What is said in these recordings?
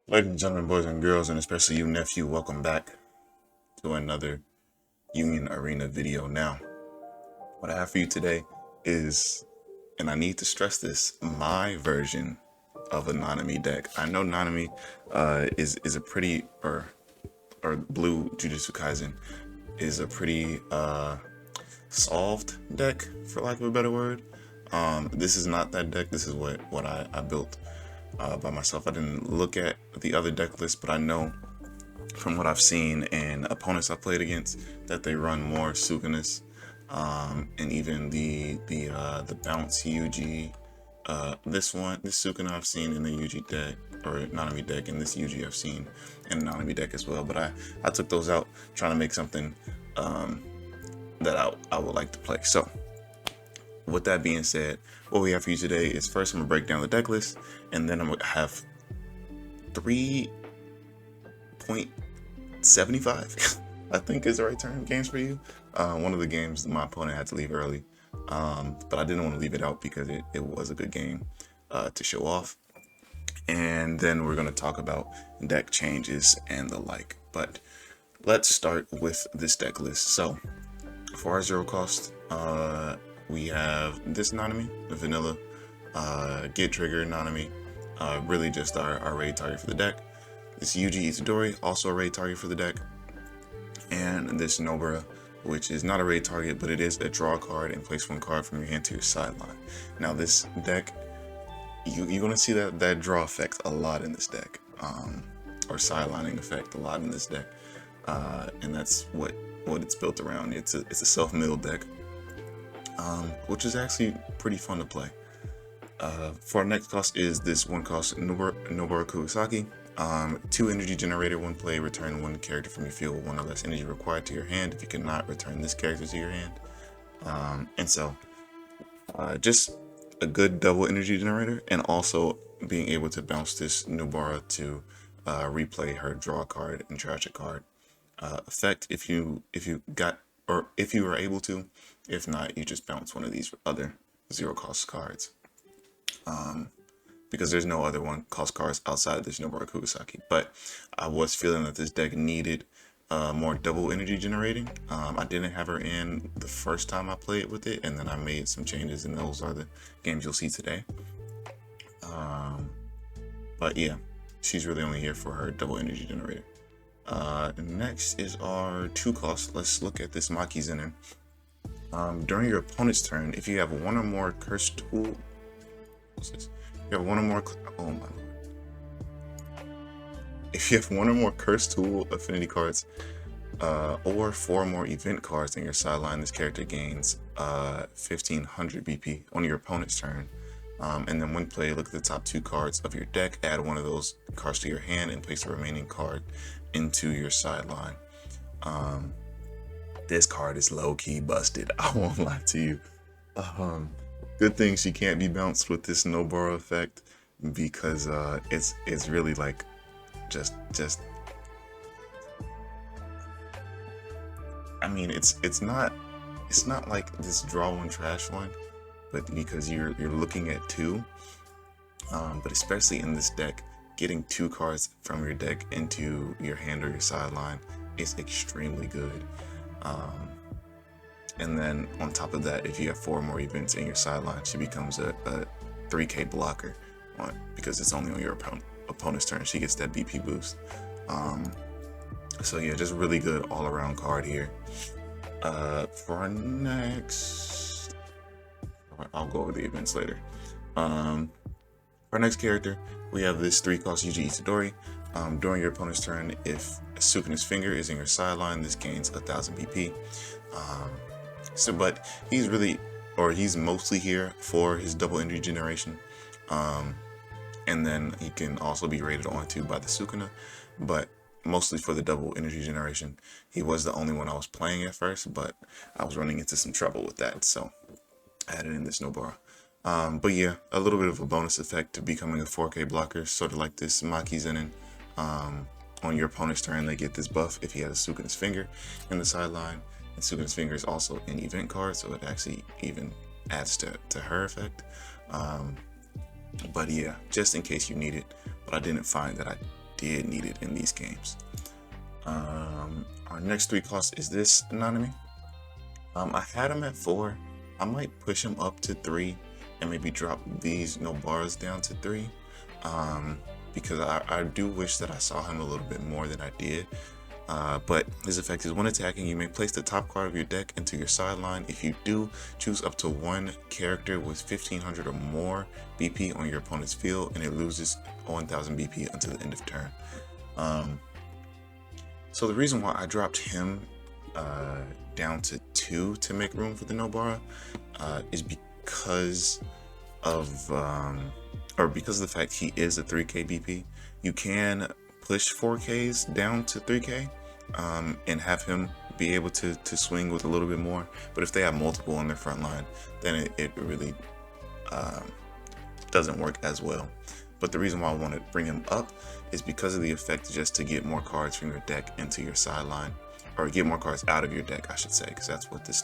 Ladies and gentlemen, boys and girls, and especially you, nephew, welcome back to another Union Arena video. Now, what I have for you today is, and I need to stress this, my version of a Nanami deck. I know Nanami is a pretty, or blue Jujutsu Kaisen is a pretty solved deck, for lack of a better word. This is not that deck. This is what I built by myself. I didn't look at the other deck list, but I know from what I've seen and opponents I've played against that they run more Sukunas, and even the bounce UG. This Sukuna I've seen in the UG deck or Nanami deck, and this UG I've seen in the Nanami deck as well. But I took those out trying to make something that I would like to play. So with that being said, what we have for you today is, first I'm gonna break down the deck list, and then I'm gonna have 3.75 I think is the right term, games for you. One of the games my opponent had to leave early, but I didn't want to leave it out because it was a good game to show off. And then we're gonna talk about deck changes and the like. But let's start with this deck list. So for our zero cost, we have this Nanami, the vanilla get trigger Nanami, really just our raid target for the deck. This Yuji Itadori, also a raid target for the deck. And this Nobara, which is not a raid target, but it is a draw card and place one card from your hand to your sideline. Now this deck, you're gonna see that draw effect a lot in this deck, or sidelining effect a lot in this deck, and that's what it's built around. It's a self-milled deck, which is actually pretty fun to play. For our next cost is this one cost Nobara Kurosaki. 2 energy generator, 1 play, return 1 character from your field with 1 or less energy required to your hand. If you cannot, return this character to your hand. And so just a good double energy generator, and also being able to bounce this Nobara to replay her draw card and trash a card effect if you got, or if you were able to. If not, you just bounce one of these other zero cost cards, because there's no other one cost cards outside of this Nobara Kurosaki. But I was feeling that this deck needed more double energy generating. I didn't have her in the first time I played with it, and then I made some changes, and those are the games you'll see today. But yeah, she's really only here for her double energy generator. Next is our 2 cost. Let's look at this Maki Zenin. During your opponent's turn, if you have 1 or more cursed tool, what's this? You have 1 or more, oh my lord. If you have 1 or more cursed tool affinity cards, or 4 or more event cards in your sideline, this character gains 1500 BP on your opponent's turn. And then when played, look at the top 2 cards of your deck, add 1 of those cards to your hand, and place the remaining card into your sideline. This card is low-key busted, I won't lie to you. Good thing she can't be bounced with this Nobara effect, because it's really like just I mean, it's not like this draw one trash one, but because you're looking at 2, but especially in this deck, getting 2 cards from your deck into your hand or your sideline is extremely good. And then on top of that, if you have 4 more events in your sideline, she becomes a 3k blocker because it's only on your opponent's turn. She gets that BP boost. So yeah, just really good all around card here. For our next, I'll go over the events later. For our next character, we have this 3 cost Yuji Itadori. During your opponent's turn, if Sukuna's finger is in your sideline, this gains 1000 BP. But he's mostly here for his double energy generation. And then he can also be rated onto by the Sukuna, but mostly for the double energy generation. He was the only one I was playing at first, but I was running into some trouble with that, so I added in this Nobara. But yeah, a little bit of a bonus effect to becoming a 4k blocker, sort of like this Maki Zenin. On your opponent's turn, they get this buff if he has a Sukuna's finger in the sideline. And Sukuna's finger is also an event card, so it actually even adds to her effect. But yeah, just in case you need it. But I didn't find that I did need it in these games. Our next 3 cost is this Nanami. I had him at 4. I might push him up to 3 and maybe drop these Nobaras down to 3. Because I do wish that I saw him a little bit more than I did. But his effect is when attacking, you may place the top card of your deck into your sideline. If you do, choose up to 1 character with 1500 or more BP on your opponent's field, and it loses 1000 BP until the end of turn. So the reason why I dropped him down to 2 to make room for the Nobara is because of the fact he is a 3k BP. You can push 4Ks down to 3K and have him be able to swing with a little bit more. But if they have multiple on their front line, then it really doesn't work as well. But the reason why I want to bring him up is because of the effect, just to get more cards from your deck into your sideline, or get more cards out of your deck, I should say, because that's what this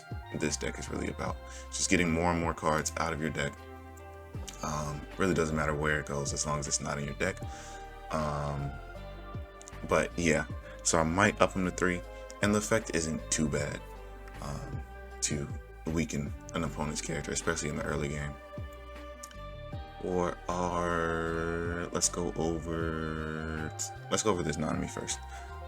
deck is really about. Just getting more and more cards out of your deck. Really doesn't matter where it goes as long as it's not in your deck. But yeah, so I might up him to 3, and the effect isn't too bad to weaken an opponent's character, especially in the early game. For our, let's go over this Nanami first.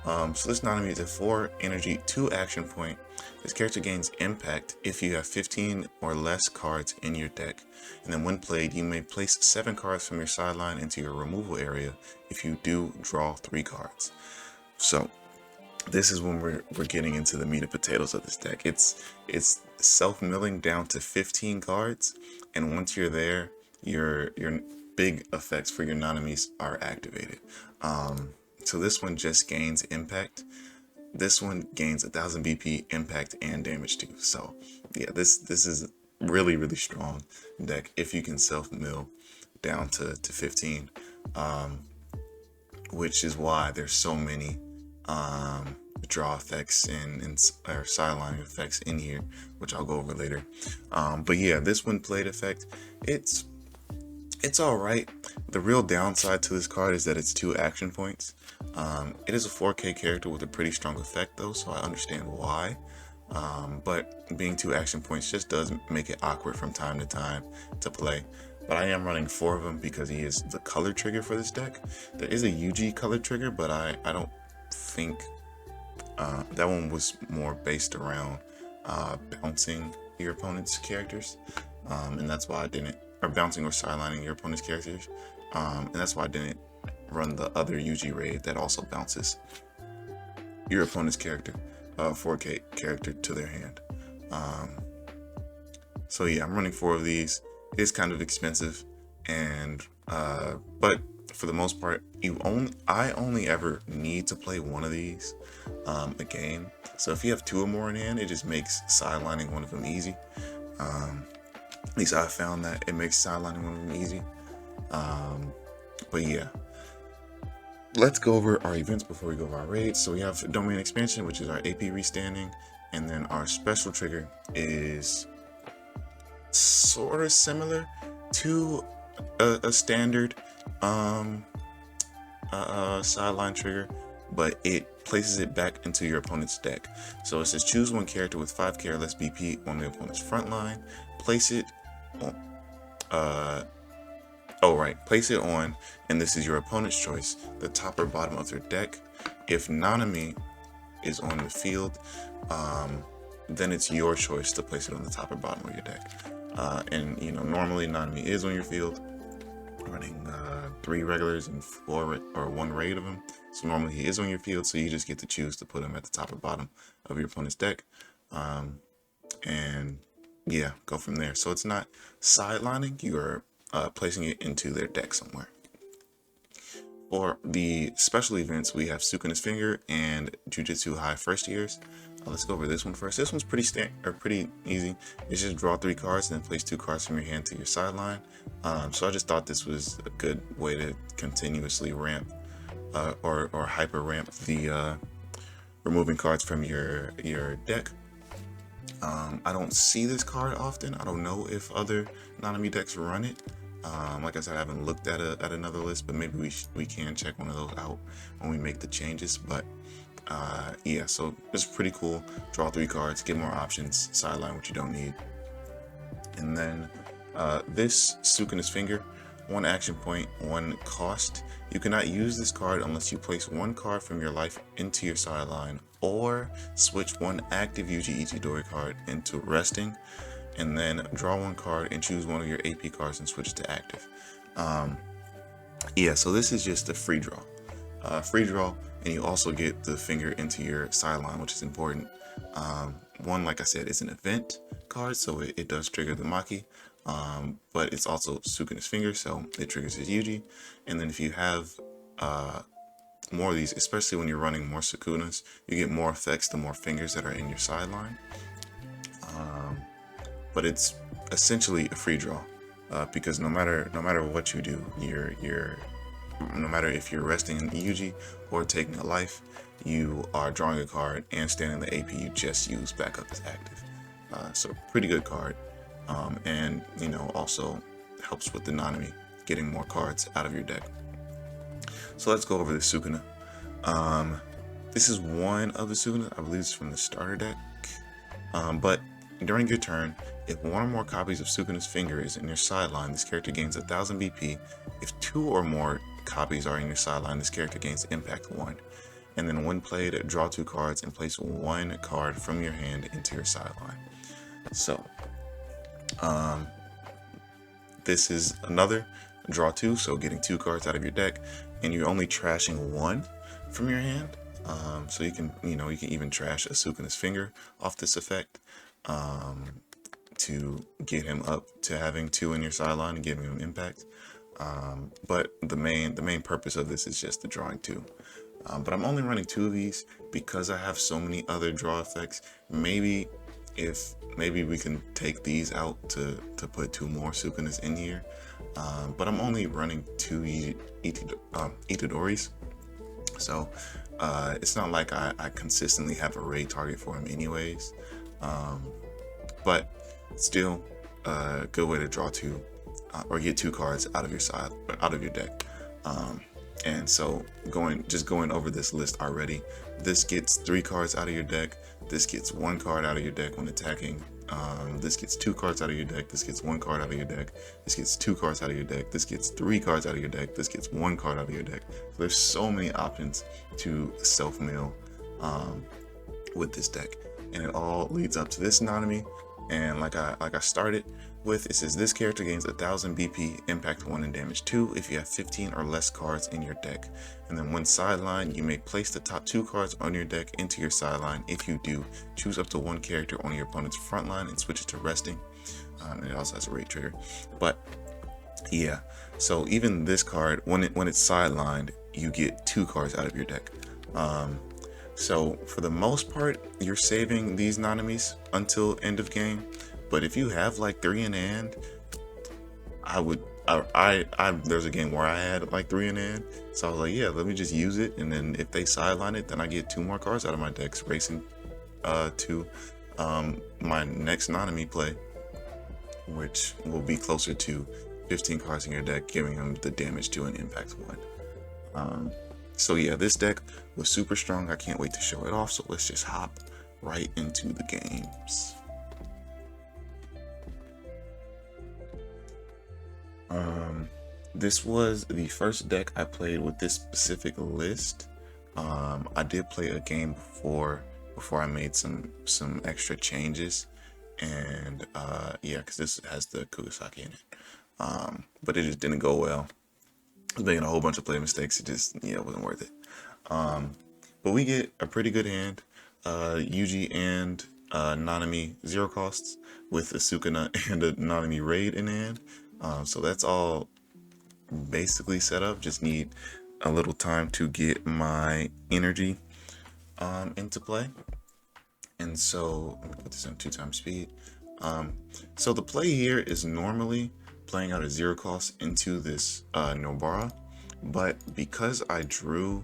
So this Nanami is a 4 energy, 2 action point. This character gains impact if you have 15 or less cards in your deck. And then when played, you may place 7 cards from your sideline into your removal area. If you do, draw 3 cards. So this is when we're getting into the meat and potatoes of this deck. It's self-milling down to 15 cards, and once you're there, your big effects for your Nanamis are activated. So this one just gains impact. This one gains 1000 BP, impact, and damage too. So yeah, this is really strong deck if you can self-mill down to 15, which is why there's so many draw effects and sideline effects in here, which I'll go over later. But yeah, this when played effect, it's all right. The real downside to this card is that it's 2 action points. It is a 4K character with a pretty strong effect though, so I understand why. But being 2 action points just does make it awkward from time to time to play. But I am running 4 of them because he is the color trigger for this deck. There is a UG color trigger, but I don't think that one was more based around bouncing your opponent's characters, and that's why I didn't, or bouncing or sidelining your opponent's characters, and that's why I didn't run the other UG raid that also bounces your opponent's character, 4K character, to their hand. So yeah, I'm running 4 of these. It's kind of expensive, and but for the most part, I only ever need to play 1 of these a game. So if you have 2 or more in hand, it just makes sidelining one of them easy. At least I found that it makes sidelining one of them easy. But yeah, let's go over our events before we go over our raids. So we have domain expansion, which is our AP restanding, and then our special trigger is sort of similar to a standard sideline trigger, but it places it back into your opponent's deck. So it says choose 1 character with 5k or less BP on the opponent's front line, place it on place it on, and this is your opponent's choice, the top or bottom of their deck. If Nanami is on the field, then it's your choice to place it on the top or bottom of your deck. And you know, normally Nanami is on your field, running 3 regulars and 4 or 1 raid of him. So normally he is on your field, so you just get to choose to put him at the top or bottom of your opponent's deck, and yeah, go from there. So it's not sidelining, you're placing it into their deck somewhere. For the special events, we have Sukuna's Finger and Jujutsu High First Years. Let's go over this one first. This one's pretty easy. It's just draw 3 cards and then place 2 cards from your hand to your sideline. So I just thought this was a good way to continuously ramp or hyper ramp the removing cards from your deck. I don't see this card often. I don't know if other Nanami decks run it, Like I said, I haven't looked at another list, but maybe we can check one of those out when we make the changes. But yeah, so it's pretty cool. Draw 3 cards, get more options, sideline what you don't need. And then this Sukuna's Finger, 1 action point, 1 cost. You cannot use this card unless you place 1 card from your life into your sideline, or switch 1 active Yuji Itadori card into resting, and then draw 1 card and choose 1 of your AP cards and switch it to active. Yeah, so this is just a free draw. And you also get the finger into your sideline, which is important. 1, like I said, is an event card, so it does trigger the Maki, but it's also Sukuna's Finger, so it triggers his Yuji. And then if you have more of these, especially when you're running more Sukunas, you get more effects the more fingers that are in your sideline. But it's essentially a free draw, because no matter what you do, no matter if you're resting in the Yuji or taking a life, you are drawing a card and standing the AP you just used back up as active. So pretty good card, and also helps with the Nanami, getting more cards out of your deck. So let's go over the Sukuna. This is one of the Sukuna, I believe it's from the starter deck. But during your turn, if 1 or more copies of Sukuna's Finger is in your sideline, this character gains 1000 BP. If 2 or more copies are in your sideline, this character gains Impact 1. And then when played, draw 2 cards and place 1 card from your hand into your sideline. So, this is another draw 2, so getting 2 cards out of your deck, and you're only trashing 1 from your hand. So you can even trash a Sukuna's Finger off this effect, to get him up to having 2 in your sideline and giving him impact. But the main purpose of this is just the drawing 2. But I'm only running 2 of these because I have so many other draw effects. Maybe we can take these out to put 2 more Sukunas in here. But I'm only running 2 Itadoris. So it's not like I consistently have a raid target for him anyways. But still a good way to draw 2 or get 2 cards out of your deck. And so going over this list already, this gets 3 cards out of your deck, this gets 1 card out of your deck when attacking, this gets 2 cards out of your deck, this gets 1 card out of your deck, this gets 2 cards out of your deck, this gets 3 cards out of your deck, this gets 1 card out of your deck. So there's so many options to self-mill with this deck, and it all leads up to this Nanami. And like I started with, it says this character gains 1000 BP, impact 1 and damage 2 if you have 15 or less cards in your deck. And then when sideline, you may place the top 2 cards on your deck into your sideline. If you do, choose up to 1 character on your opponent's front line and switch it to resting. And it also has a rate trigger. But yeah, so even this card, when it's sidelined, you get 2 cards out of your deck. So for the most part, you're saving these Nanamis until end of game. But if you have like 3 in hand, there's a game where I had like 3 in hand, so I was like, yeah, let me just use it, and then if they sideline it, then I get 2 more cards out of my decks, racing to my next Nanami play, which will be closer to 15 cards in your deck, giving them the damage 2 and impact 1. So yeah, this deck was super strong. I can't wait to show it off, so let's just hop right into the games. This was the first deck I played with this specific list. I did play a game before I made some extra changes, and yeah, because this has the Kugasaki in it, but it just didn't go well. I was making a whole bunch of play mistakes. It just, it wasn't worth it. But we get a pretty good hand, Yuji and Nanami 0 costs with a Sukuna and a Nanami raid in hand. So that's all basically set up. Just need a little time to get my energy into play. And so I'm gonna put this on 2x speed. So the play here is normally playing out a 0 cost into this Nobara, but because I drew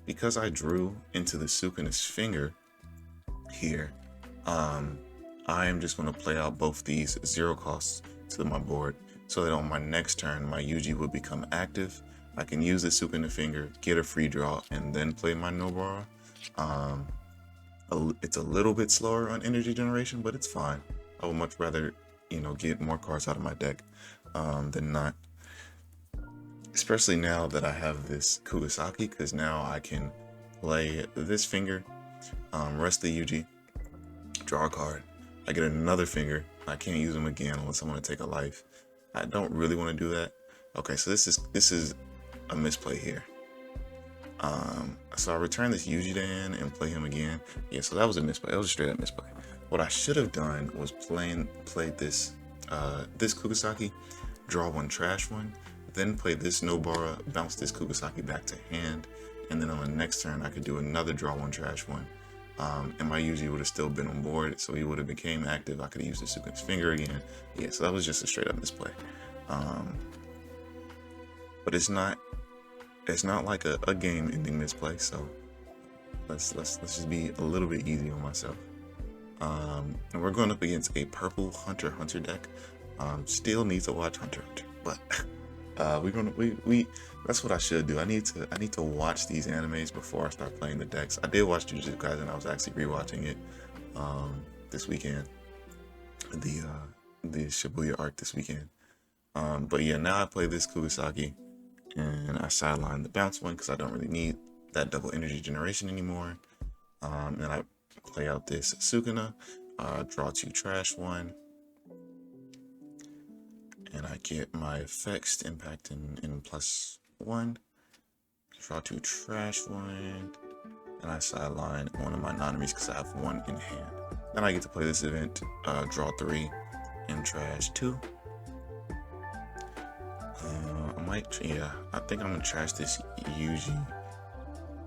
into the Sukuna's Finger here, I am just going to play out both these 0 costs to my board so that on my next turn, my Yuji would become active. I can use the Sukuna Finger, get a free draw, and then play my Nobara. It's a little bit slower on energy generation, but it's fine. I would much rather, get more cards out of my deck than not. Especially now that I have this Kugasaki, because now I can play this finger, rest the Yuji, draw a card. I get another finger. I can't use them again unless I want to take a life. I don't really want to do that. Okay, so this is a misplay here. So I return this Yuji Dan and play him again. Yeah, so that was a misplay. That was a straight up misplay. What I should have done was played this this Kugasaki, draw one, trash one, then play this Nobara, bounce this Kugasaki back to hand, and then on the next turn I could do another draw one, trash one, and my Yuji would have still been on board, so he would have became active. I could have used the Sukuna's finger again. Yeah, so that was just a straight up misplay. But it's not like a game ending misplay, so let's just be a little bit easy on myself. And we're going up against a purple Hunter deck. Still need to watch Hunter, but we that's what I should do. I need to watch these animes before I start playing the decks. I did watch Jujutsu Kaisen. I was actually rewatching it this weekend, the Shibuya arc this weekend. But yeah, now I play this Kugasaki and I sideline the bounce one because I don't really need that double energy generation anymore. And I play out this Sukuna, draw two, trash one, and I get my effects to impact in +1, draw two, trash one, and I sideline one of my Nanamis because I have one in hand. Then I get to play this event, draw 3 and trash 2. I think I'm gonna trash this Yuji.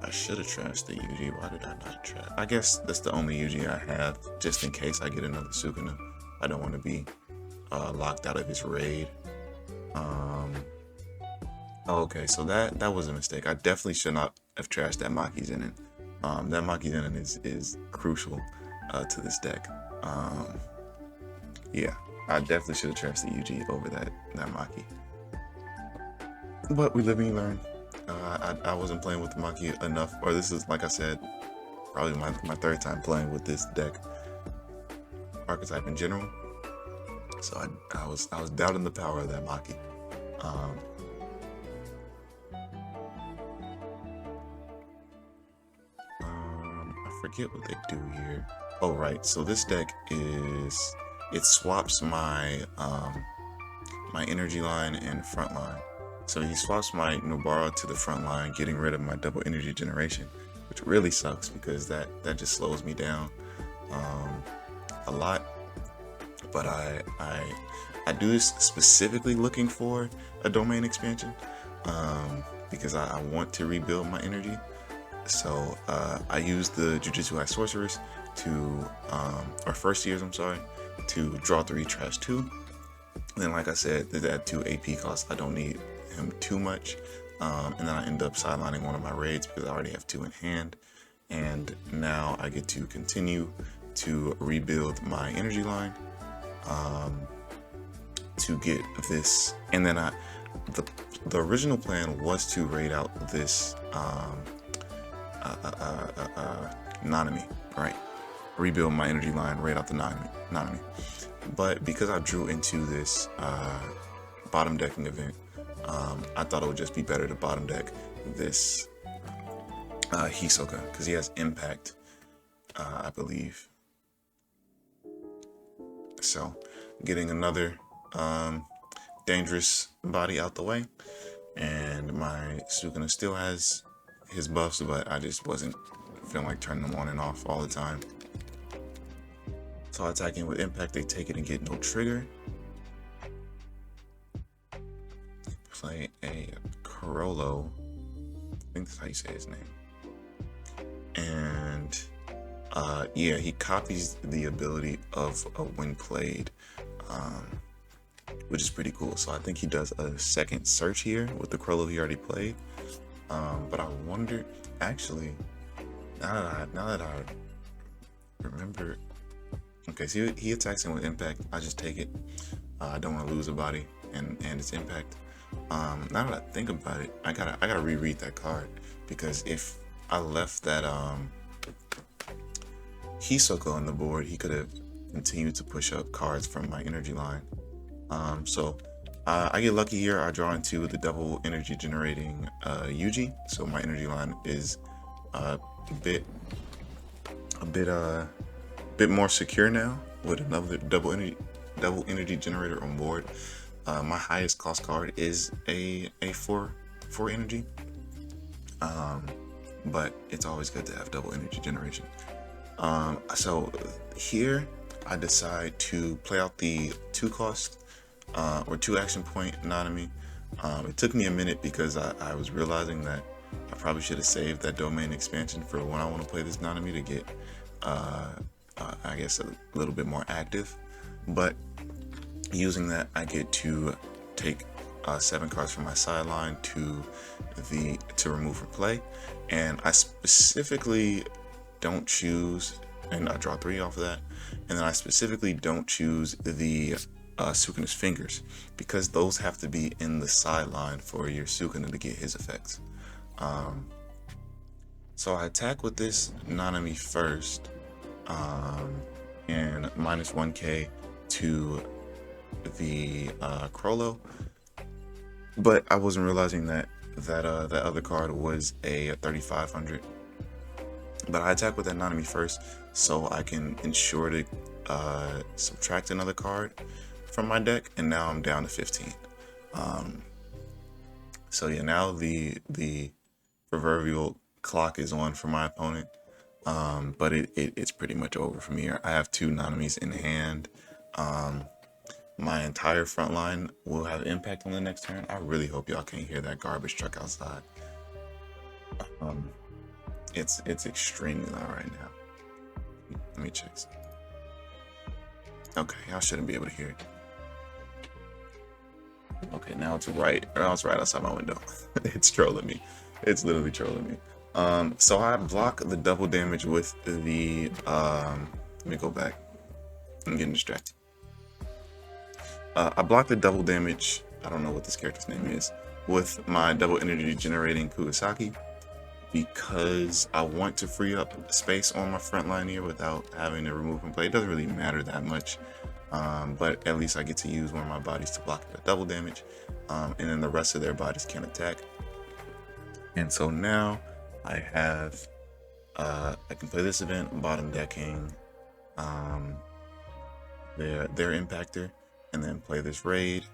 I should have trashed the Yuji. Why did I not trash? I guess that's the only Yuji I have, just in case I get another Sukuna. I don't want to be locked out of his raid. Okay, so that was a mistake. I definitely should not have trashed that Maki's in it. That Maki's in it is crucial to this deck. Yeah, I definitely should have trashed the Yuji over that Maki. But we live and we learn. I wasn't playing with the Maki enough, or this is, like I said, probably my third time playing with this deck archetype in general. So I was doubting the power of that Maki. I forget what they do here. Oh right, so this deck it swaps my my energy line and front line. So he swaps my Nobara to the front line, getting rid of my double energy generation, which really sucks because that just slows me down a lot. But I do this specifically looking for a domain expansion because I want to rebuild my energy. So I use the Jujutsu High Sorcerers or first years, to draw 3, trash 2. And then, like I said, that 2 AP cost. I don't need him too much, and then I end up sidelining one of my raids because I already have 2 in hand, and now I get to continue to rebuild my energy line to get this. And then the original plan was to raid out this Nanami, right? Rebuild my energy line, raid out the Nanami. But because I drew into this bottom decking event, I thought it would just be better to bottom deck this Hisoka because he has impact, I believe. So getting another dangerous body out the way, and my Sukuna still has his buffs, but I just wasn't feeling like turning them on and off all the time. So I attack in with impact, they take it and get no trigger. Play a Corollo, I think that's how you say his name. And yeah, he copies the ability of a when played, which is pretty cool. So I think he does a second search here with the Corollo he already played. But I wonder, actually, now that I remember, okay, so he attacks him with impact. I just take it. I don't want to lose a body, and its impact. Now that I think about it, I gotta reread that card, because if I left that Hisoka on the board, he could have continued to push up cards from my energy line. So I get lucky here. I draw into the double energy generating Yuji, so my energy line is a bit more secure now with another double energy generator on board. My highest cost card is a 4 energy, but it's always good to have double energy generation. So here I decide to play out the 2 cost or 2 action point Nanami. It took me a minute because I was realizing that I probably should have saved that domain expansion for when I want to play this Nanami to get I guess a little bit more active. But using that, I get to take 7 cards from my sideline to remove from play, and I specifically don't choose, and I draw 3 off of that, and then I specifically don't choose the Sukana's fingers, because those have to be in the sideline for your Sukuna to get his effects. So I attack with this Nanami first, and minus 1k to the Crollo, but I wasn't realizing that that other card was a 3500. But I attack with that Nanami first, so I can ensure to subtract another card from my deck, and now I'm down to 15. So yeah, now the proverbial clock is on for my opponent, but it's pretty much over from here. I have 2 Nanamis in hand. My entire front line will have impact on the next turn. I really hope y'all can't hear that garbage truck outside. It's extremely loud right now. Let me check. Okay, y'all shouldn't be able to hear it. Okay, now it's right outside my window. It's trolling me. It's literally trolling me. So I block the double damage with the let me go back. I'm getting distracted. I block the double damage, I don't know what this character's name is, with my double energy generating Kugasaki, because I want to free up space on my front line here without having to remove from play. It doesn't really matter that much, but at least I get to use one of my bodies to block the double damage, and then the rest of their bodies can attack. And so now I have, I can play this event, bottom decking their impactor, and then play this raid,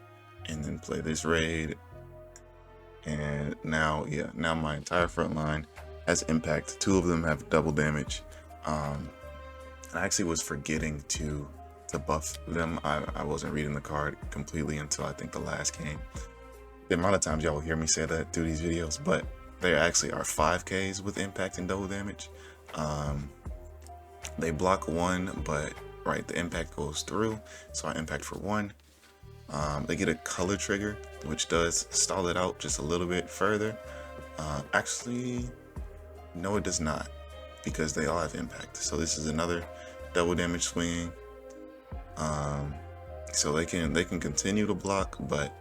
and then play this raid, and now my entire front line has impact. 2 of them have double damage. I actually was forgetting to buff them. I wasn't reading the card completely until I think the last game. The amount of times y'all will hear me say that through these videos, but there actually are 5Ks with impact and double damage. They block 1, but right, the impact goes through, so I impact for 1. They get a color trigger, which does stall it out just a little bit further. Actually, no, it does not, because they all have impact. So this is another double damage swing. So they can continue to block, but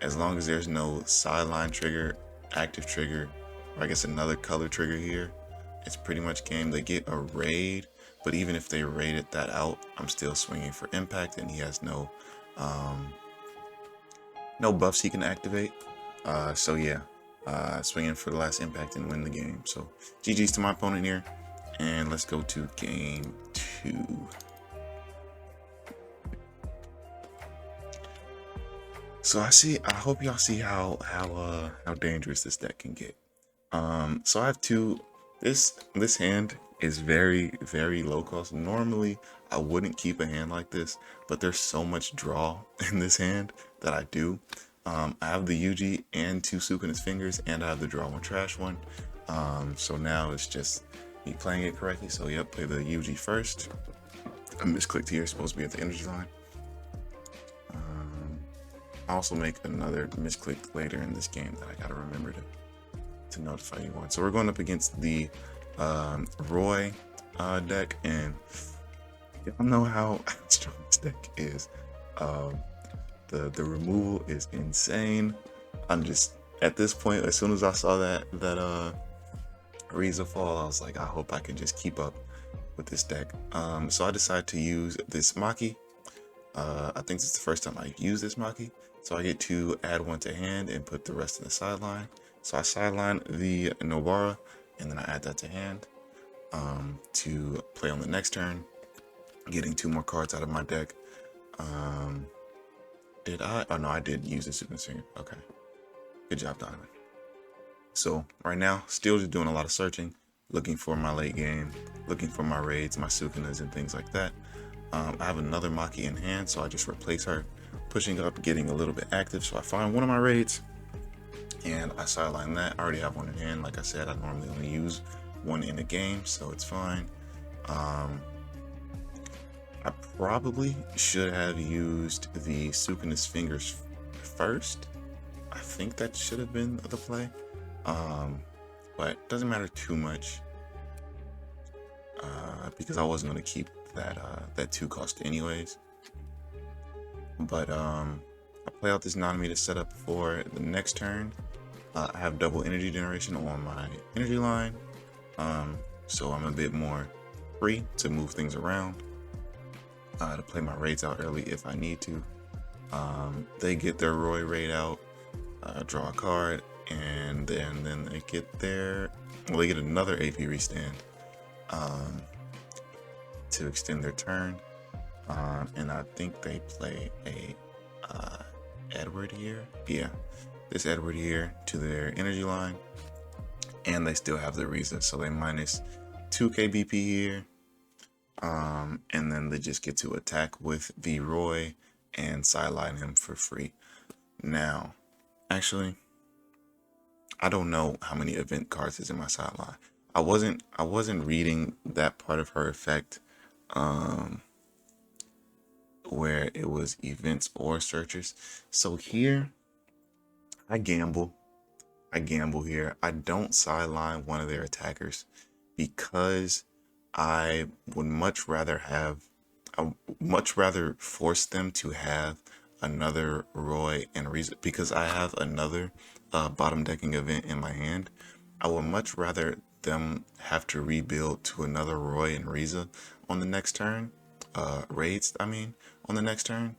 as long as there's no sideline trigger, active trigger, or I guess another color trigger here, it's pretty much game. They get a raid, but even if they raided that out, I'm still swinging for impact, and he has no buffs he can activate. So yeah, swinging for the last impact and win the game. So GG's to my opponent here, and let's go to game 2. So I hope y'all see how dangerous this deck can get. So I have 2. This hand is very, very low cost. Normally I wouldn't keep a hand like this, but there's so much draw in this hand that I do. I have the Yuji and 2 Sukana's fingers, and I have the draw 1 trash 1. So now it's just me playing it correctly. So yep, play the Yuji first. I misclicked here, supposed to be at the energy line. I also make another misclick later in this game that I gotta remember to notify you on. So we're going up against the Roy deck, and y'all know how strong this deck is. The removal is insane. I'm just at this point, as soon as I saw that Riza fall, I was like, I hope I can just keep up with this deck. So I decided to use this Maki. I think this is the first time I use this Maki. So I get to add one to hand and put the rest in the sideline. So I sideline the Nobara, and then I add that to hand to play on the next turn, getting 2 more cards out of my deck. Did I? Oh no, I did use the Super Singer. Okay, good job, Donovan. So right now, still just doing a lot of searching, looking for my late game, looking for my raids, my Sukunas, and things like that. I have another Maki in hand, so I just replace her, pushing up, getting a little bit active. So I find one of my raids, and I sideline that. I already have one in hand. Like I said, I normally only use one in a game, so it's fine. I probably should have used the Sukuna's Fingers first. I think that should have been the play, but it doesn't matter too much because I wasn't going to keep that 2 cost anyways. But I play out this Nanami to set up for the next turn. I have double energy generation on my energy line, so I'm a bit more free to move things around, to play my raids out early if I need to. They get their Roy raid out, draw a card, and then they get they get another AP restand to extend their turn. And I think they play a Edward here. Yeah, this Edward here to their energy line, and they still have the Riza, so they minus 2 KBP here. And then they just get to attack with the Roy and sideline him for free. Now, actually, I don't know how many event cards is in my sideline. I wasn't reading that part of her effect, where it was events or searchers. So here, I gamble here. I don't sideline one of their attackers because I would much rather force them to have another Roy and Riza, because I have another bottom decking event in my hand. I would much rather them have to rebuild to another Roy and Riza on the next turn, raids, I mean, on the next turn,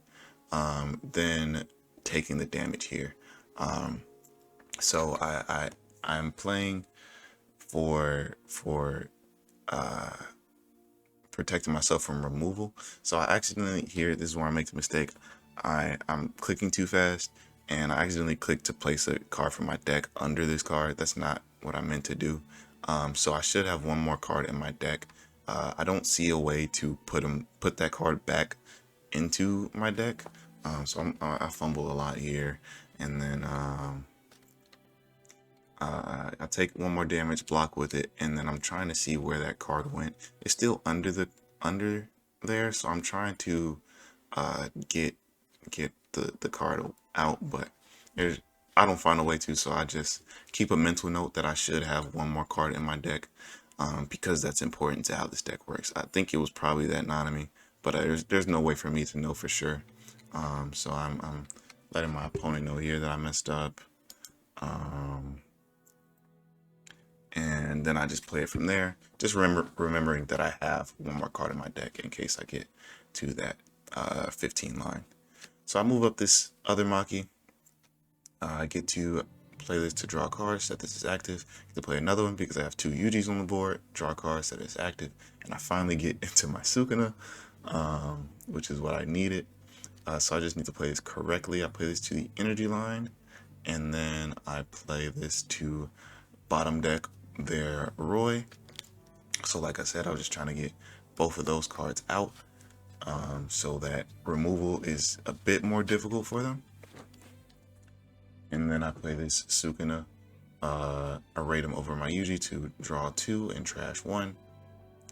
than taking the damage here. So I'm playing for protecting myself from removal. So I accidentally here, this is where I make the mistake. I'm clicking too fast, and I accidentally clicked to place a card from my deck under this card. That's not what I meant to do. So I should have one more card in my deck. I don't see a way to put that card back into my deck. So I fumble a lot here, and then I take one more damage block with it, and then I'm trying to see where that card went. It's still under there, so I'm trying to get the card out, but I don't find a way to, so I just keep a mental note that I should have one more card in my deck, because that's important to how this deck works. I think it was probably that Nanami, but there's no way for me to know for sure. So I'm letting my opponent know here that I messed up. And then I just play it from there. Just remembering that I have one more card in my deck in case I get to that 15 line. So I move up this other Maki. I get to play this to draw a card, set this as active. I get to play another one because I have 2 Yujis on the board, draw a card, set it as active. And I finally get into my Sukuna, which is what I needed. So I just need to play this correctly. I play this to the energy line, and then I play this to bottom deck their Roy. So like I said, I was just trying to get both of those cards out, so that removal is a bit more difficult for them. And then I play this Sukuna, I raid him over my Yuji to draw 2 and trash 1.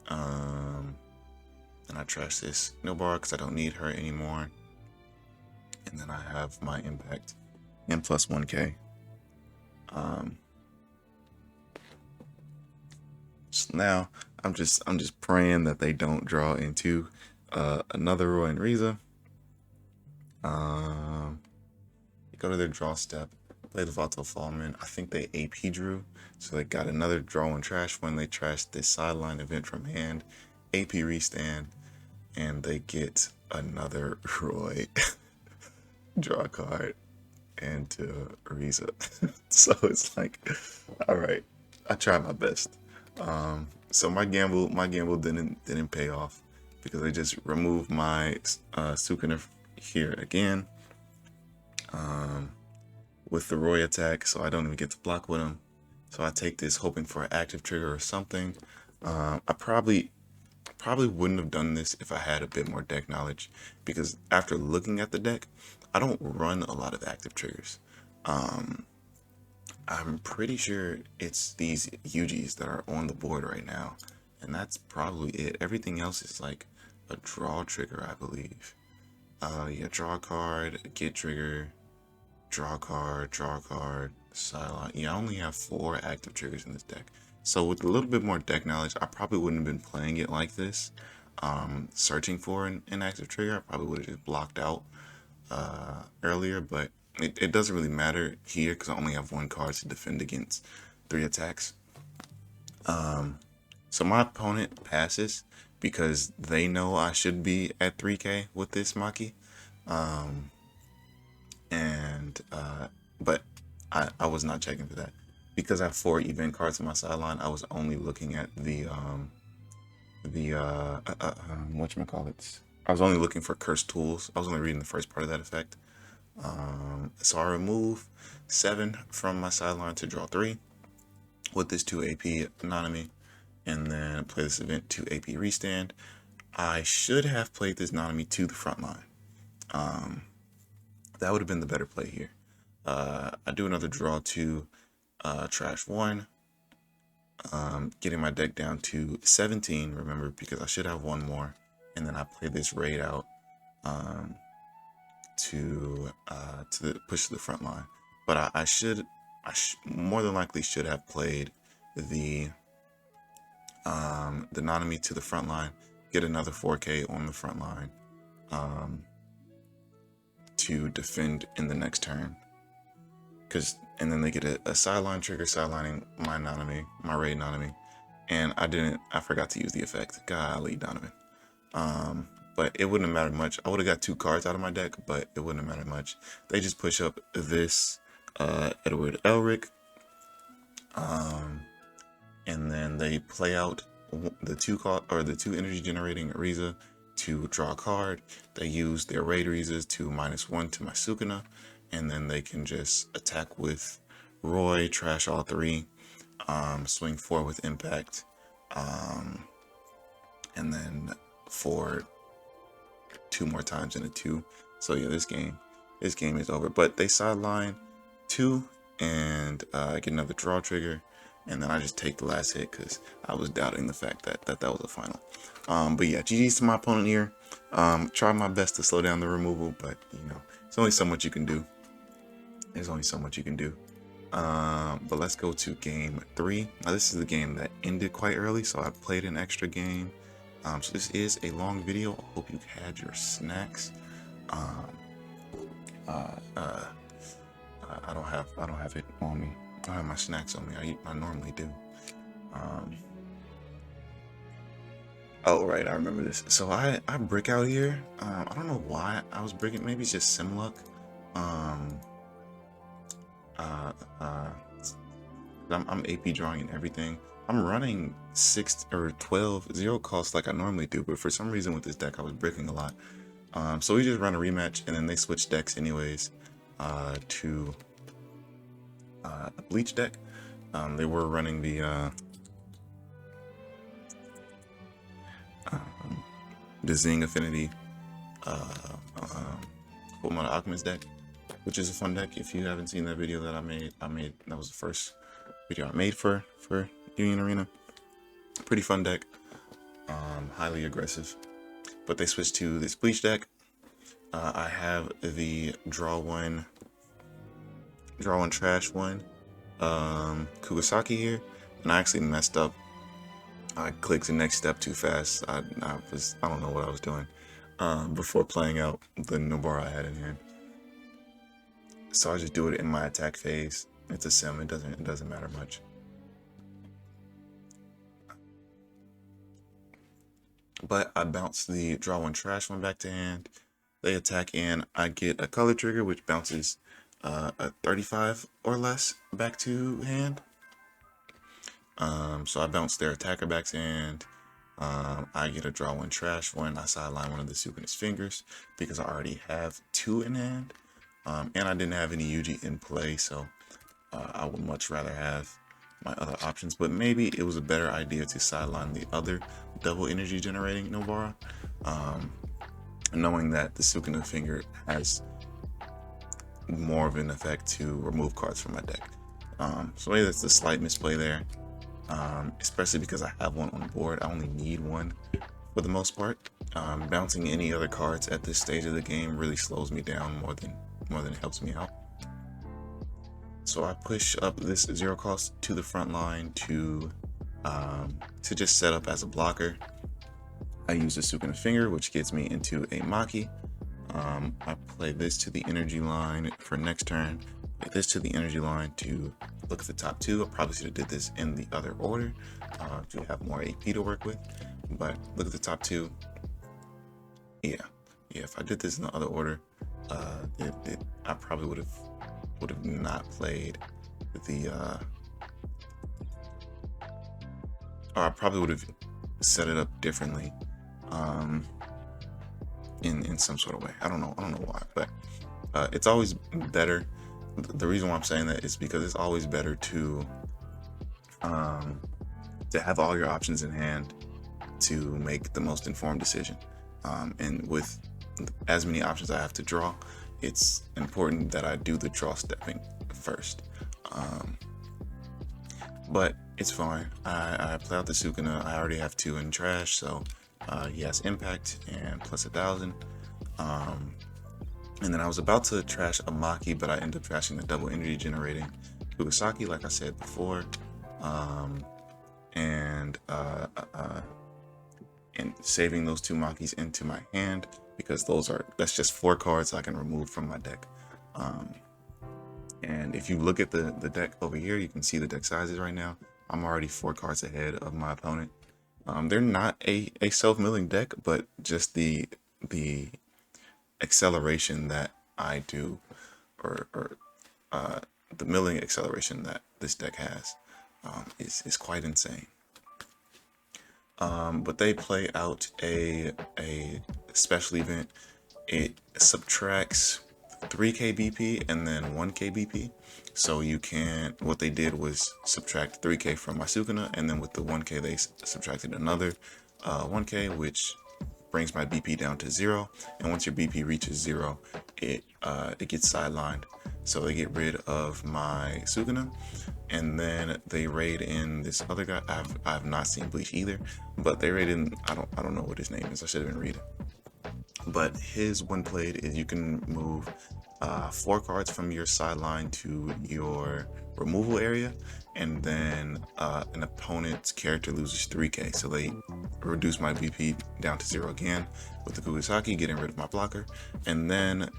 And I trash this Nobara because I don't need her anymore. And then I have my impact and plus 1k. So now I'm just praying that they don't draw into another Roy and Riza. go to their draw step, play the Vato Fallman. I think they AP drew, so they got another draw and trash when they trashed this sideline event from hand, AP restand, and they get another Roy draw a card and to Ariza. So it's like, all right, I tried my best. So my gamble didn't pay off because I just removed my Sukuna here again with the Roy attack, so I don't even get to block with him. So I take this hoping for an active trigger or something. I probably wouldn't have done this if I had a bit more deck knowledge, because after looking at the deck, I don't run a lot of active triggers. I'm pretty sure it's these Yujis that are on the board right now, and that's probably it. Everything else is like a draw trigger, I believe. Yeah, draw a card, get trigger, draw a card, sideline. Yeah, I only have 4 active triggers in this deck. So with a little bit more deck knowledge, I probably wouldn't have been playing it like this. Searching for an active trigger, I probably would have just blocked out earlier, but it doesn't really matter here because I only have 1 card to defend against 3 attacks. So my opponent passes because they know I should be at 3k with this Maki. But I was not checking for that. Because I have 4 event cards in my sideline, I was only looking at the whatchamacallits. I was only looking for cursed tools. I was only reading the first part of that effect. So I remove 7 from my sideline to draw 3 with this 2 AP Nanami, and then play this event 2 AP restand. I should have played this Nanami to the front line. That would have been the better play here. I do another draw to trash 1, getting my deck down to 17, remember, because I should have 1 more, and then I play this raid out to push to the front line. But I more than likely should have played the Nanami to the front line, get another 4k on the front line to defend in the next turn. And then they get a sideline trigger, sidelining my Nanami, my raid Nanami, and I forgot to use the effect. Golly, Donovan. But it wouldn't have mattered much. I would have got 2 cards out of my deck, but it wouldn't have mattered much. They just push up this Edward Elric, and then they play out the 2 energy generating Ariza to draw a card. They use their raid Arizas to -1 to my Sukuna, and then they can just attack with Roy, trash all 3, swing 4 with impact, and then 4 2 more times in a 2. So yeah, this game is over. But they sideline 2 and get another draw trigger, and then I just take the last hit because I was doubting the fact that was a final. But yeah, GG's to my opponent here. Try my best to slow down the removal, but you know, there's only so much you can do. But let's go to game 3. Now this is the game that ended quite early, so I played an extra game. So this is a long video. I hope you had your snacks. I don't have it on me. I don't have my snacks on me. I normally do. Oh right, I remember this. So I brick out here. I don't know why I was bricking. Maybe it's just sim luck. I'm AP drawing and everything. I'm running 6 or 12 0 costs like I normally do, but for some reason with this deck I was bricking a lot. So we just run a rematch, and then they switch decks anyways to a bleach deck. They were running the Zing Affinity Fullmetal Alchemist deck, which is a fun deck. If you haven't seen that video that I made that was the first video I made for Union Arena. Pretty fun deck, highly aggressive. But they switched to this bleach deck. I have the draw one trash one Kugasaki here, and I actually messed up. I clicked the next step too fast. I don't know what I was doing before playing out the Nobara I had in hand. So I just do it in my attack phase. It's a sim. It doesn't matter much. But I bounce the draw one, trash one back to hand. They attack and I get a color trigger, which bounces a 35 or less back to hand. So I bounce their attacker back to hand. I get a draw one, trash one. I sideline one of the Sukuna's fingers because I already have 2 in hand. And I didn't have any Yuji in play, so I would much rather have my other options. But maybe it was a better idea to sideline the other double energy generating Nobara, knowing that the Sukuna finger has more of an effect to remove cards from my deck. So maybe that's a slight misplay there, especially because I have one on board. I only need one for the most part. Bouncing any other cards at this stage of the game really slows me down more than it helps me out. So I push up this 0 cost to the front line to just set up as a blocker. I use the Sukuna finger, which gets me into a Maki. I play this to the energy line for next turn. Play this to the energy line to look at the top 2. I probably should have did this in the other order to have more AP to work with. But look at the top 2. Yeah. If I did this in the other order, I probably would have not played the. Or I probably would have set it up differently. In some sort of way. I don't know why, but it's always better. The reason why I'm saying that is because it's always better to have all your options in hand to make the most informed decision. And with as many options I have to draw, it's important that I do the draw stepping first. But it's fine. I play out the Sukuna. I already have 2 in trash, so he has impact and plus 1,000. And then I was about to trash a Maki, but I ended up trashing the double energy generating Kugasaki, like I said before. And saving those 2 Makis into my hand because that's just 4 cards I can remove from my deck. And if you look at the deck over here, you can see the deck sizes right now. I'm already 4 cards ahead of my opponent. They're not a self-milling deck, but just the acceleration that I do, or the milling acceleration that this deck has, is quite insane. But they play out a special event. It subtracts 3k BP and then 1k BP. So you can, what they did was subtract 3k from my Sukuna, and then with the 1k they subtracted another 1k, which brings my BP down to 0. And once your BP reaches 0, it gets sidelined. So they get rid of my Sukuna, and then they raid in this other guy. I've not seen Bleach either, but they raid in, I don't know what his name is. I should have been reading. But his when played is you can move 4 cards from your sideline to your removal area, and then an opponent's character loses 3k. So they reduce my BP down to 0 again with the Kugasaki, getting rid of my blocker. And then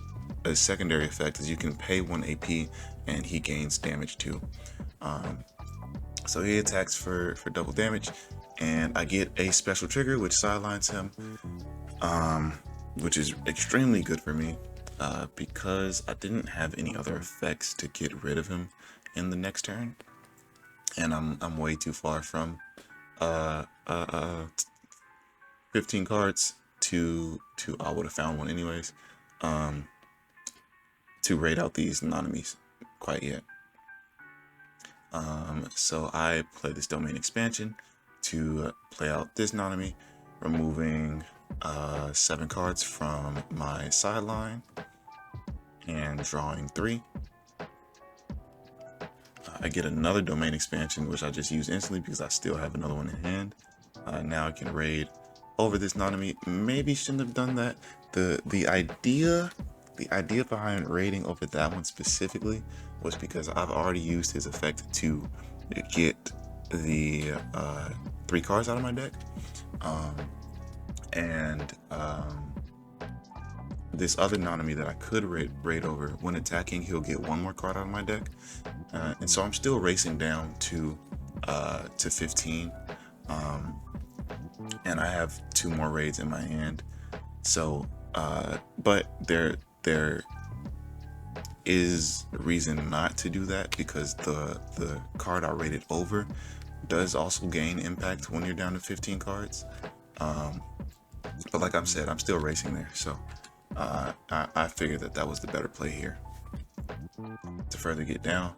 a secondary effect is you can pay 1 AP and he gains damage too. So he attacks for double damage, and I get a special trigger which sidelines him, which is extremely good for me because I didn't have any other effects to get rid of him in the next turn, and I'm way too far from 15 cards to I would have found one anyways, to raid out these Nanamis quite yet. So I play this domain expansion to play out this Nanami, removing 7 cards from my sideline and drawing 3. I get another domain expansion, which I just use instantly because I still have another one in hand. Now I can raid over this Nanami. Maybe shouldn't have done that. The idea behind raiding over that one specifically was because I've already used his effect to get the 3 cards out of my deck, and this other Nanami that I could raid over, when attacking, he'll get one more card out of my deck. And so I'm still racing down to 15. And I have 2 more raids in my hand. So, but there is reason not to do that, because the card I rated over does also gain impact when you're down to 15 cards. But like I've said, I'm still racing there. So I figured that was the better play here to further get down.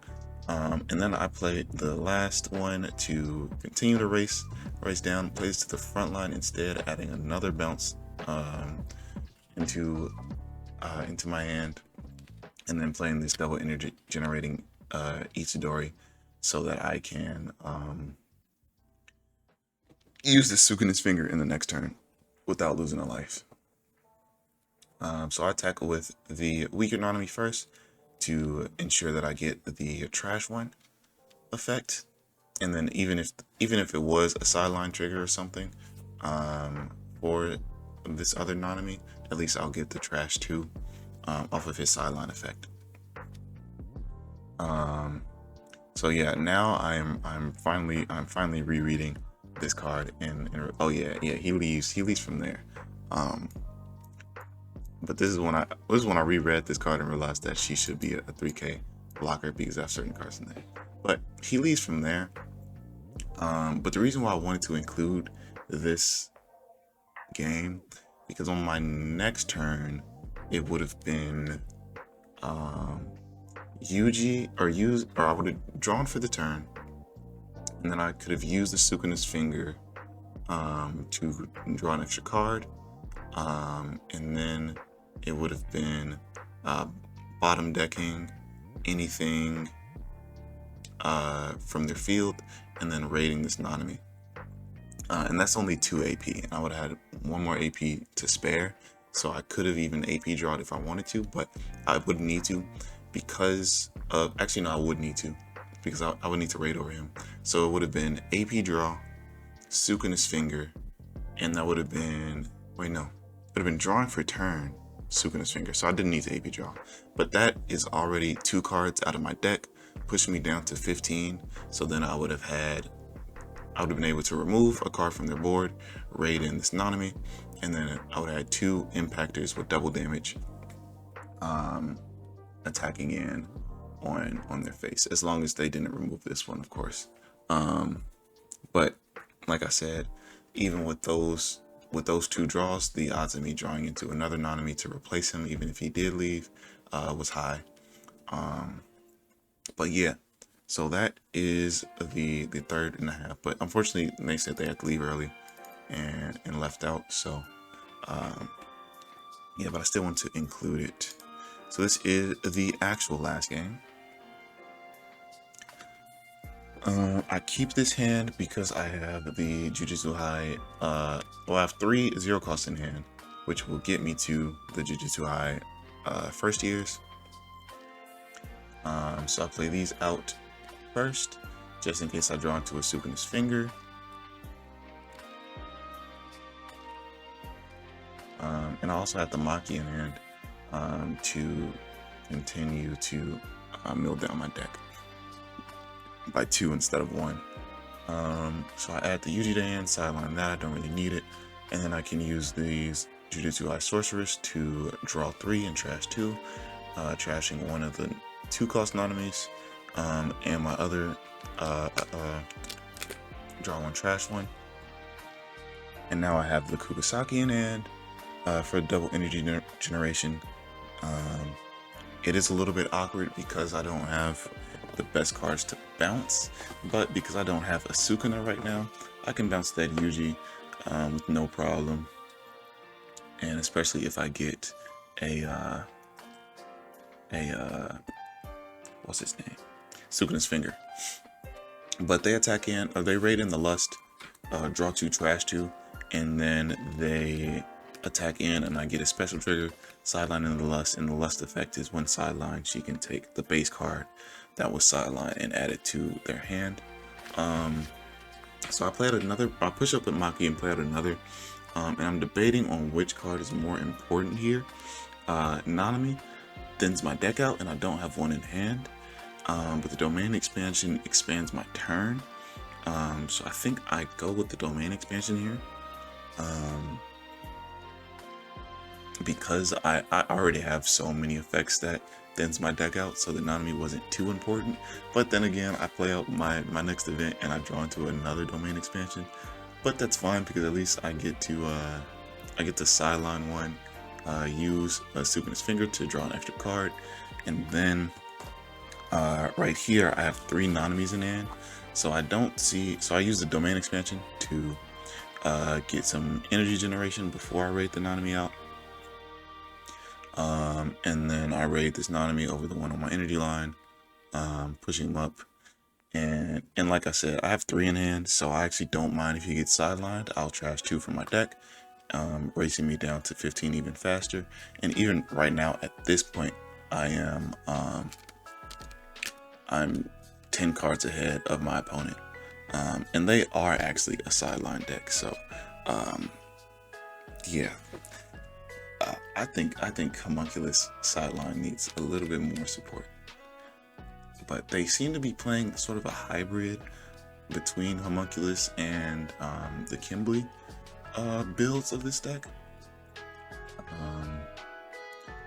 And then I played the last one to continue to race down, plays to the front line instead, adding another bounce into my hand, and then playing this double energy generating Itadori so that I can use the Sukuna's finger in the next turn without losing a life. So I tackle with the weaker Nanami first to ensure that I get the trash one effect, and then even if it was a sideline trigger or something for this other Nanami, at least I'll get the trash 2 off of his sideline effect. So yeah, now I'm finally rereading this card, and oh yeah, he leaves from there. But this is when I reread this card and realized that she should be a 3K blocker because I have certain cards in there. But he leaves from there. But the reason why I wanted to include this game, because on my next turn it would have been Yuji, or I would have drawn for the turn, and then I could have used the Sukuna's finger to draw an extra card, and then it would have been bottom decking anything from their field, and then raiding this Nanami. And that's only 2 AP, and I would have had 1 more AP to spare, so I could have even AP drawed if I wanted to, but I wouldn't need to, because of, actually no, I would need to, because I would need to raid over him. So it would have been AP draw, Sukuna's finger, and that would have been, wait no, it would have been drawing for turn, Sukuna's finger, so I didn't need to AP draw. But that is already 2 cards out of my deck, pushing me down to 15, so then I would have been able to remove a card from their board, raid in this Nanami, and then I would have had 2 impactors with double damage attacking in on their face, as long as they didn't remove this one, of course. But like I said, even with those 2 draws, the odds of me drawing into another Nanami to replace him, even if he did leave, was high. But yeah, so that is the 3rd and a half. But unfortunately, they said they had to leave early and left out. So yeah, but I still want to include it. So this is the actual last game. I keep this hand because I have the Jujutsu High. Well, I have 3 0 costs in hand, which will get me to the Jujutsu High first years. So I'll play these out first, just in case I draw into a Sukuna's finger. And I also have the Maki in hand to continue to mill down my deck by 2 instead of 1. So I add the Yuji to hand, sideline that, I don't really need it. And then I can use these Jujutsu High Sorceress to draw 3 and trash 2, trashing one of the 2 cost Nanamis, and my other draw 1, trash 1. And now I have the Kugasaki in hand for double energy generation. It is a little bit awkward because I don't have the best cards to bounce, but because I don't have a Sukuna right now, I can bounce that Yuji with no problem. And especially if I get a what's his name? Sukuna's finger. But they attack in, or they raid in the Lust, draw 2, trash 2, and then they attack in, and I get a special trigger, sideline in the Lust, and the Lust effect is when sideline, she can take the base card that was sideline and add it to their hand. So I push up with Maki and play out another, and I'm debating on which card is more important here. Nanami thins my deck out, and I don't have one in hand. But the domain expansion expands my turn. So I think I go with the domain expansion here. Because I already have so many effects that thins my deck out, so the Nanami wasn't too important. But then again, I play out my next event and I draw into another domain expansion. But that's fine because at least I get to sideline one, use a Supinous Finger to draw an extra card, and then right here I have 3 Nanamis in hand. So I use the domain expansion to get some energy generation before I raid the Nanami out. And then I raid this Nanami over the one on my energy line, pushing him up. And like I said, I have 3 in hand, so I actually don't mind if he gets sidelined. I'll trash 2 from my deck, racing me down to 15 even faster. And even right now at this point, I'm 10 cards ahead of my opponent. And they are actually a sideline deck, so yeah. I think Homunculus sideline needs a little bit more support. But they seem to be playing sort of a hybrid between Homunculus and the Kimberly builds of this deck.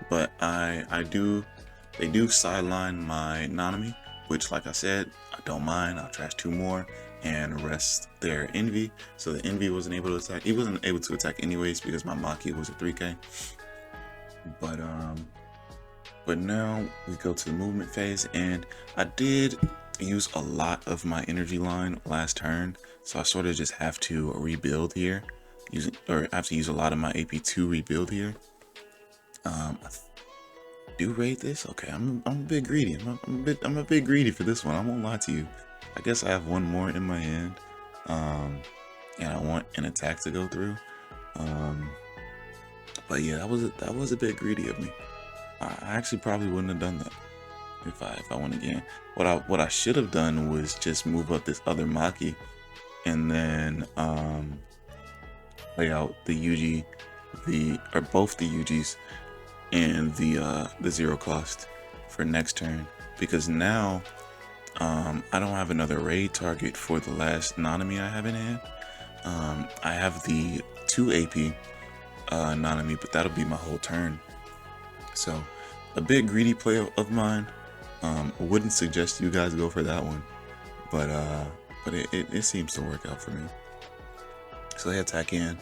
But they do sideline my Nanami, which, like I said, I don't mind. I'll trash 2 more and rest their Envy. So the Envy wasn't able to attack. He wasn't able to attack anyways because my Maki was a 3k. But now we go to the movement phase, and I did use a lot of my energy line last turn, so I sort of just have to rebuild here, I have to use a lot of my AP to rebuild here. I do rate this. Okay, I'm a bit greedy. I'm a bit greedy for this one. I won't lie to you. I guess I have 1 more in my hand, and I want an attack to go through. But yeah, that was a bit greedy of me. I actually probably wouldn't have done that if I went again. What I should have done was just move up this other Maki, and then play out the Yuji, both the Yujis, and the 0 cost for next turn, because now I don't have another raid target for the last Nanami I have in hand. I have the 2 AP Nanami, but that'll be my whole turn. So a bit greedy play of mine. I wouldn't suggest you guys go for that one, but it seems to work out for me. So they attack in.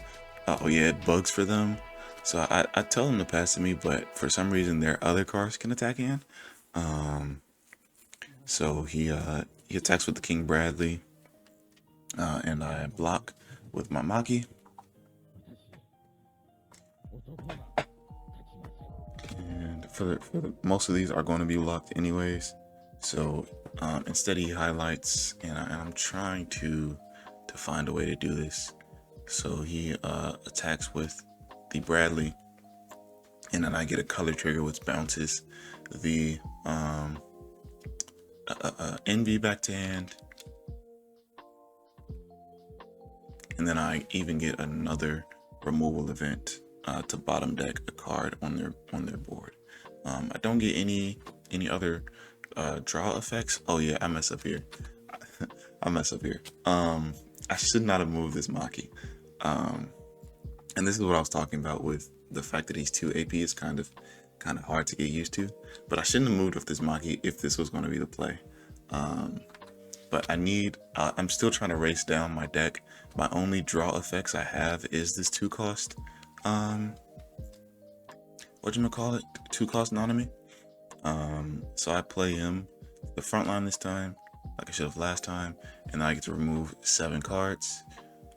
Oh yeah, it bugs for them. So I tell them to pass to me, but for some reason their other cards can attack in. So he attacks with the King Bradley, and I block with my Maki. And for most of these are going to be blocked anyways. So instead he highlights, and I'm trying to find a way to do this. So he attacks with the Bradley, and then I get a color trigger which bounces the Envy back to hand, and then I even get another removal event to bottom deck a card on their board. I don't get any other draw effects. Oh yeah, I mess up here. I should not have moved this Maki. And this is what I was talking about with the fact that he's 2 AP is kind of hard to get used to. But I shouldn't have moved with this Maki if this was going to be the play. But I'm still trying to race down my deck. My only draw effects I have is this 2 cost, whatchamacallit, 2 cost Nanami. So I play him the front line this time, like I should have last time, and I get to remove 7 cards.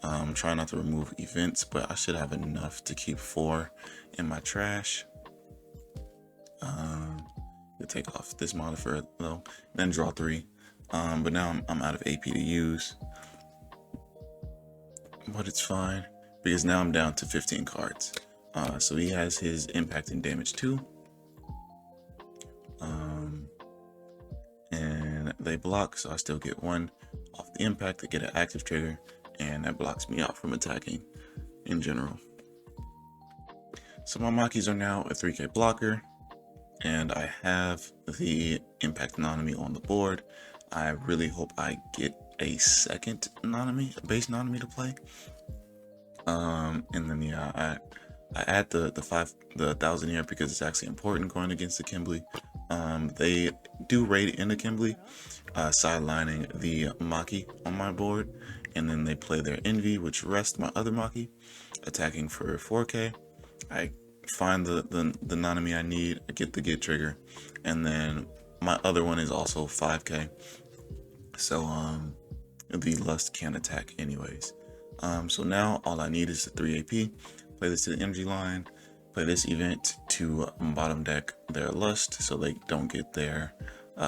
I'm trying not to remove events, but I should have enough to keep 4 in my trash. To take off this modifier though, then draw 3. But now I'm out of AP to use. But it's fine, because now I'm down to 15 cards. So he has his impact and damage too. And they block, so I still get 1 off the impact to get an active trigger, and that blocks me out from attacking in general. So my Makis are now a 3k blocker, and I have the Impact Nanami on the board. I really hope I get a second Nanami, a base Nanami to play. And then yeah, I add the 1,000 here because it's actually important going against the Kimberly. They do raid into Kimberly, sidelining the Maki on my board, and then they play their Envy, which rests my other Maki, attacking for 4k. I find the Nanami I need, I get the get trigger, and then my other one is also 5k. So the Lust can't attack anyways. So now all I need is the 3 AP, play this to the energy line, play this event to bottom deck their Lust so they don't get their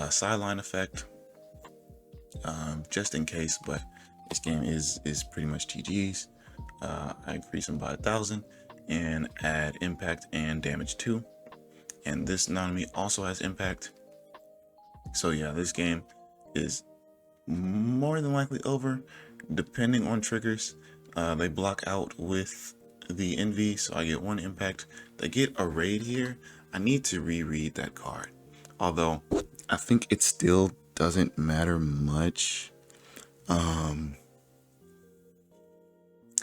sideline effect, just in case, but this game is pretty much GG's. I increase them by 1,000 and add impact and damage 2. And this Nanami also has impact. So yeah, this game is more than likely over, depending on triggers. They block out with the Envy, so I get 1 impact. They get a raid here. I need to reread that card, although I think it still doesn't matter much,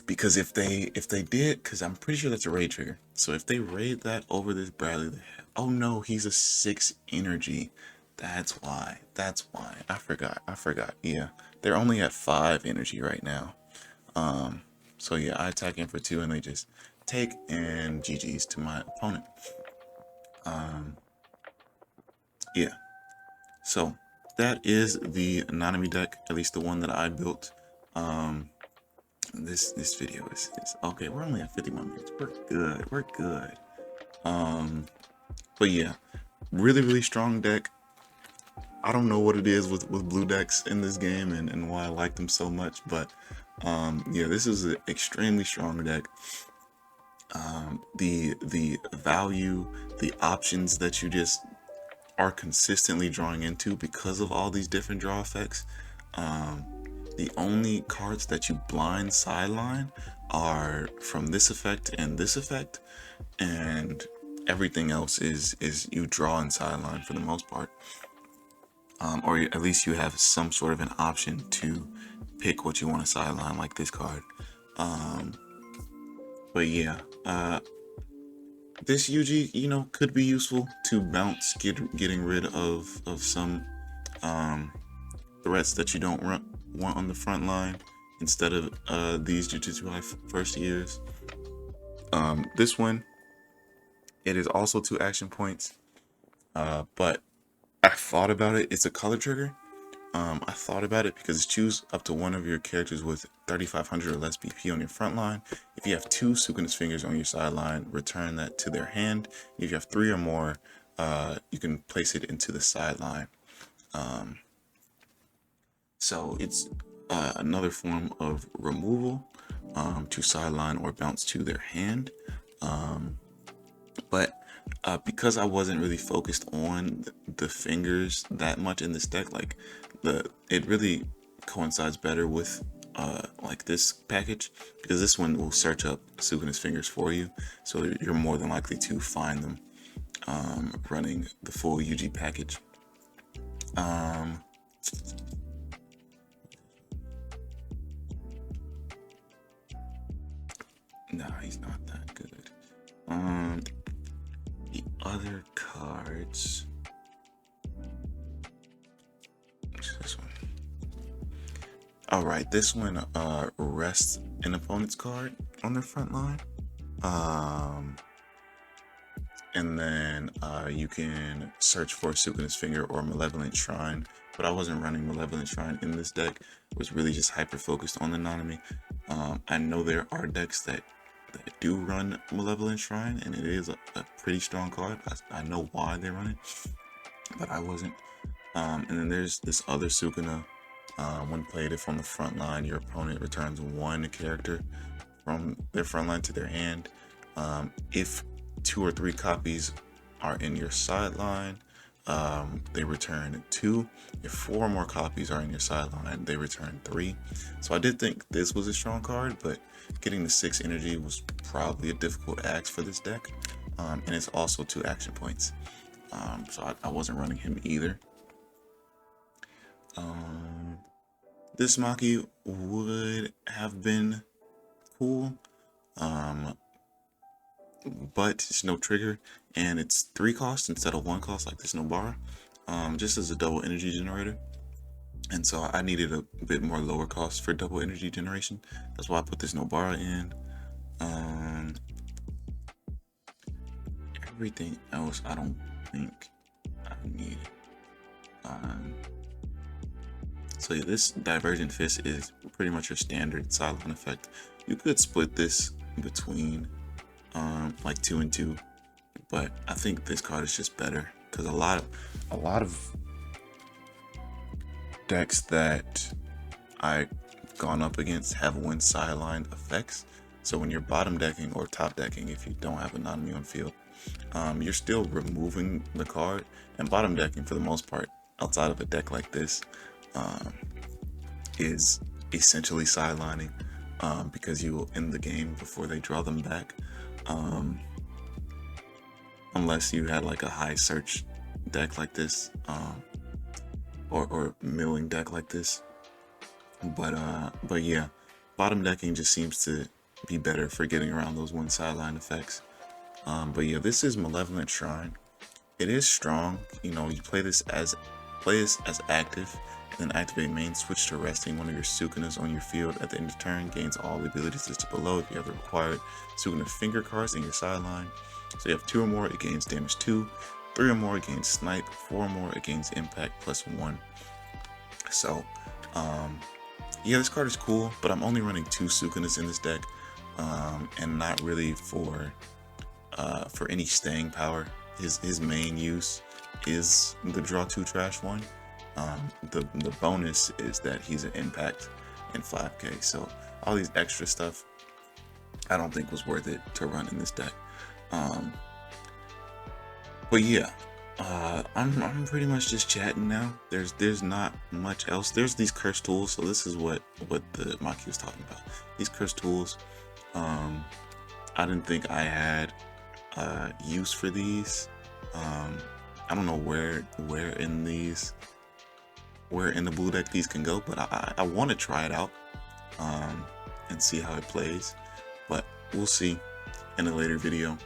because if they did, because I'm pretty sure that's a raid trigger, so if they raid that over this Bradley, oh no, he's a 6 energy. That's why I forgot. Yeah, they're only at 5 energy right now. So yeah, I attack in for 2 and they just take, and GG's to my opponent. Yeah, so that is the Nanami deck, at least the one that I built. This video is okay. We're only at 51 minutes. We're good. But yeah, really strong deck. I don't know what it is with blue decks in this game and why I like them so much, but yeah, this is an extremely strong deck. The value, the options that you just are consistently drawing into because of all these different draw effects. The only cards that you blind sideline are from this effect and this effect, and everything else is you draw in sideline for the most part. Or at least you have some sort of an option to pick what you want to sideline, like this card. But yeah, this UG, you know, could be useful to bounce, getting rid of some threats that you don't want on the front line instead of these Jujutsu Life first years. This one, it is also 2 action points, but I thought about it. It's a color trigger. I thought about it because choose up to one of your characters with 3,500 or less BP on your front line. If you have 2 Sukuna's fingers on your sideline, return that to their hand. If you have 3 or more, you can place it into the sideline. So it's another form of removal to sideline or bounce to their hand. But because I wasn't really focused on the fingers that much in this deck, like it really coincides better with like this package, because this one will search up Sukuna's fingers for you, so you're more than likely to find them running the full UG package. Nah, he's not that good. The other cards. What's this one? All right, this one rests an opponent's card on their front line. And then you can search for Sukuna's Finger or Malevolent Shrine, but I wasn't running Malevolent Shrine in this deck. It was really just hyper focused on the Nanami. I know there are decks that do run Malevolent Shrine, and it is a pretty strong card. I know why they run it, but I wasn't. And then there's this other Sukuna. When played, if on the front line, your opponent returns 1 character from their front line to their hand. If 2 or 3 copies are in your sideline, they return 2. If 4 more copies are in your sideline, they return 3. So I did think this was a strong card, but getting the 6 energy was probably a difficult ask for this deck. And it's also 2 action points. So I wasn't running him either. This Maki would have been cool, but it's no trigger, and it's 3 costs instead of 1 cost like this Nobara, just as a double energy generator. And so I needed a bit more lower cost for double energy generation. That's why I put this Nobara in. Everything else I don't think I need. So yeah, this Divergent Fist is pretty much your standard sideline effect. You could split this between like 2 and 2, but I think this card is just better because a lot of decks that I've gone up against have one sideline effects. So when you're bottom decking or top decking, if you don't have a Nanami on field, you're still removing the card. And bottom decking, for the most part, outside of a deck like this, is essentially sidelining, because you will end the game before they draw them back, unless you had like a high search deck like this, or milling deck like this. But yeah, bottom decking just seems to be better for getting around those one sideline effects. But yeah, this is Malevolent Shrine. It is strong. You know, you play this as active, then activate main, switch to resting one of your Sukunas on your field at the end of turn, gains all the abilities listed below if you have the required Sukuna finger cards in your sideline. So you have 2 or more, it gains damage 2, 3 or more, it gains snipe, 4 or more, it gains impact +1. So yeah, this card is cool, but I'm only running 2 Sukunas in this deck, and not really for any staying power. His main use is the draw 2 trash 1. The bonus is that he's an impact in 5k, so all these extra stuff I don't think was worth it to run in this deck. But yeah, I'm pretty much just chatting now. There's not much else. There's these cursed tools, so this is what the Maki was talking about. These cursed tools, I didn't think I had use for these. I don't know where in the blue deck these can go, but I want to try it out, and see how it plays, but we'll see in a later video.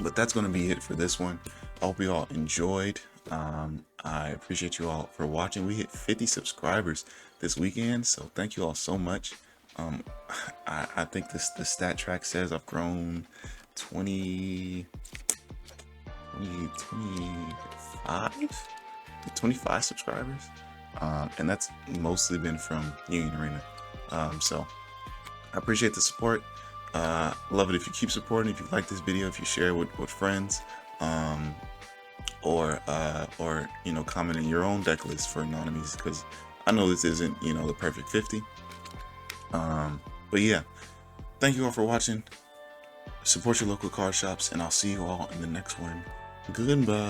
But that's going to be it for this one. I hope you all enjoyed. I appreciate you all for watching. We hit 50 subscribers this weekend, so thank you all so much. I think the stat track says I've grown 25 subscribers, and that's mostly been from Union Arena. So I appreciate the support. Love it if you keep supporting, if you like this video, if you share with friends, or you know, comment in your own deck list for Nanamis, because I know this isn't, you know, the perfect 50. But yeah, thank you all for watching. Support your local card shops, and I'll see you all in the next one. Goodbye.